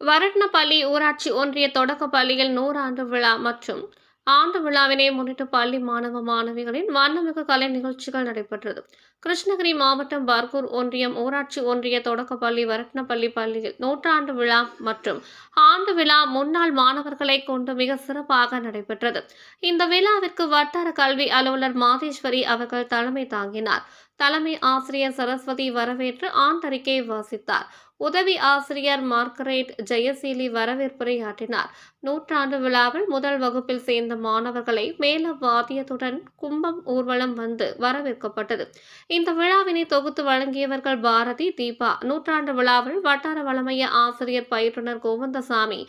வரட்னப்பள்ளி ஊராட்சி ஒன்றிய தொடக்கப் பள்ளியில் 100 ஆண்டு விழா மற்றும் ஆண்டு விழாவினை முன்னிட்டு பள்ளி மாணவ மாணவிகளின் வண்ணமிகு கலை நிகழ்ச்சிகள் நடைபெற்றது. கிருஷ்ணகிரி மாவட்டம் பர்கூர் ஒன்றியம் ஊராட்சி ஒன்றிய தொடக்கப் பள்ளி வரட்னப்பள்ளி பள்ளியில் 100 விழா மற்றும் ஆண்டு விழா முன்னாள் மாணவர்களை கொண்டு மிக சிறப்பாக நடைபெற்றது. இந்த விழாவிற்கு வட்டார கல்வி அலுவலர் மாதேஸ்வரி அவர்கள் தலைமை தாங்கினார். தலைமை ஆசிரியர் சரஸ்வதி வரவேற்று ஆண்டறிக்கை வாசித்தார். உதவி ஆசிரியர் மார்கரெட் ஜெயசீலி வரவேற்புரையாற்றினார். 100 விழாவில் முதல் வகுப்பில் சேர்ந்த மாணவர்களை மேல வாத்தியத்துடன் கும்பம் ஊர்வலம் வந்து வரவேற்கப்பட்டது. இந்த விழாவினை தொகுத்து வழங்கியவர்கள் பாரதி, தீபா. 100 விழாவில் வட்டார வளமைய ஆசிரியர் பயிற்றுனர் கோவிந்தசாமி,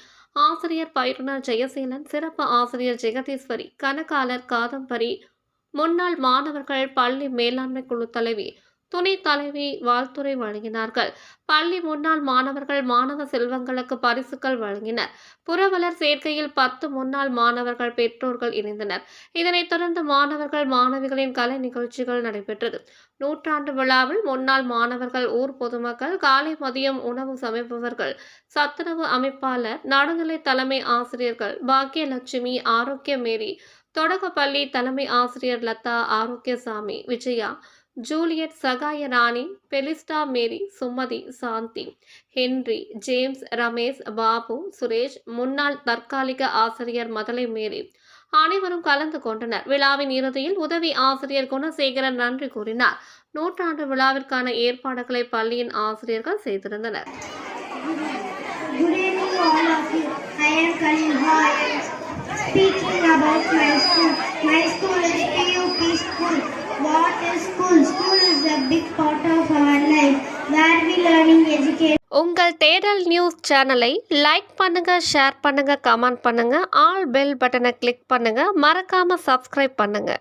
ஆசிரியர் பயிற்றுனர் ஜெயசீலன், சிறப்பு ஆசிரியர் ஜெகதீஸ்வரி, கணக்காளர் காதம்பரி, முன்னாள் மாணவர்கள், பள்ளி மேலாண்மை குழு தலைவி, துணை தலைவி வாழ்த்துரை வழங்கினார்கள். பள்ளி முன்னாள் மாணவர்கள் மாணவ செல்வங்களுக்கு பரிசுகள் வழங்கினர். புரவலர் சேர்க்கையில் 10 முன்னாள் மாணவர்கள் பெற்றோர்கள் இணைந்தனர். இதனைத் தொடர்ந்து மாணவர்கள் மாணவிகளின் கலை நிகழ்ச்சிகள் நடைபெற்றது. 100 விழாவில் முன்னாள் மாணவர்கள், ஊர் பொதுமக்கள், காலை மதியம் உணவு சமைப்பவர்கள், சத்துணவு அமைப்பாளர், நடுநிலை தலைமை ஆசிரியர்கள் பாக்கியலட்சுமி, ஆரோக்கிய மேரி, தொடக்கப்பள்ளி தலைமை ஆசிரியர் லதா, ஆரோக்கியசாமி, விஜயா, ஜூலியட், சகாய ராணி, பெலிஸ்டா மேரி, சுமதி, சாந்தி, ஹென்றி, ஜேம்ஸ், ரமேஷ், பாபு, சுரேஷ், முன்னாள் தற்காலிக ஆசிரியர் மதலை மேரி அனைவரும் கலந்து கொண்டனர். விழாவின் இறுதியில் உதவி ஆசிரியர் குணசேகரன் நன்றி கூறினார். 100 விழாவிற்கான ஏற்பாடுகளை பள்ளியின் ஆசிரியர்கள் செய்திருந்தனர். Speaking about my school. My school is PUP school. What is school? School is a big part of our life where we learning education. உங்கள் தேடல் நியூஸ் சேனலை லைக் பண்ணுங்க, ஷேர் பண்ணுங்க, கமெண்ட் பண்ணுங்க, ஆல் பெல் பட்டனை கிளிக் பண்ணுங்க, மறக்காம subscribe பண்ணுங்க.